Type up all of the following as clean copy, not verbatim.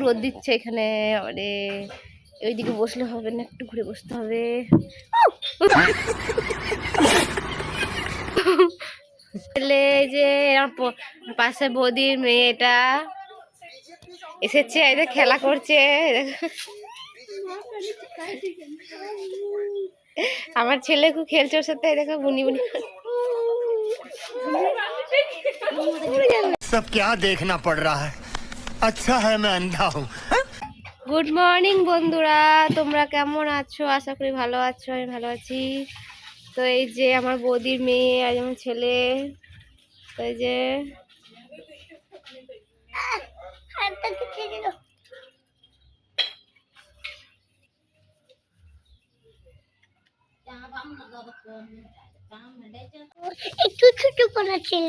রোদ দিচ্ছে এখানে। আরে ওইদিকে বসলে হবে না, একটু ঘুরে বসতে হবে। ছেলে যে পাশে বৌদির মেয়েটা এসেছে, এদের খেলা করছে। আমার ছেলে খুব খেলছে ওর সাথে, দেখো বুনি বুনি। सब क्या देखना पड़ रहा है, अच्छा है मैं अंधा हूँ। গুড মর্নিং বন্ধুরা, তোমরা কেমন আছো? আশা করি ভালো আছো, আমি ভালো আছি। তো এই যে আমার বৌদির মেয়ে আর আমার ছেলে, তো এই যে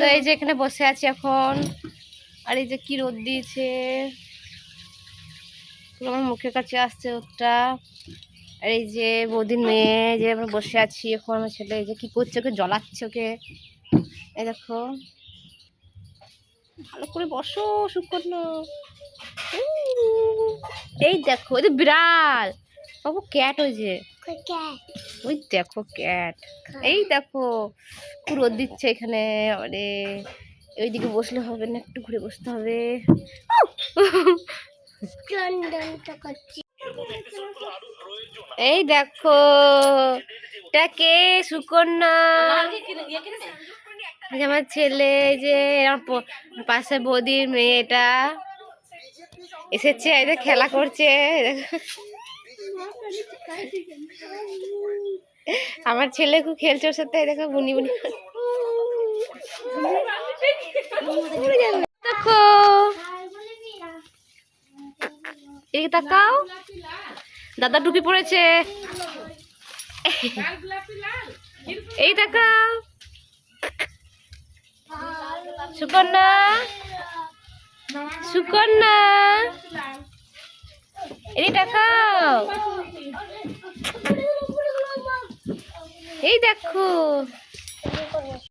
তো এই যে এখানে বসে আছি এখন। আর এই যে কি রোদ দিয়েছে, আমার মুখের কাছে আসছে ওটা। আর এই যে বৌদির মেয়ে যে আমরা বসে আছি এখন, আমার ছেলে এই যে কি করছে, ওকে জ্বলাচ্ছে ওকে। এই দেখো, ভালো করে বসো সুকর্ণ। এই দেখো, এই যে বিড়াল বাবু, ক্যাট। ওই যে ওই দেখো ক্যাট। এই দেখো খুব রোদ দিচ্ছে এখানে। আরে ওইদিকে বসলে হবে না, একটু ঘুরে বসতে হবে। এই দেখো, এটা কে? সুকন্যা। আমার ছেলে যে পাশে বৌদির মেয়েটা এসেছে, এদের খেলা করছে। আমার ছেলে খুব খেলছে ওর সাথে, দেখো বুনি বুনি। দেখো এই তাকাও, দাদা টুপি পরেছে। এই তাকাও সুকন্যা, সুকন্যা এই তাকাও। এই দেখো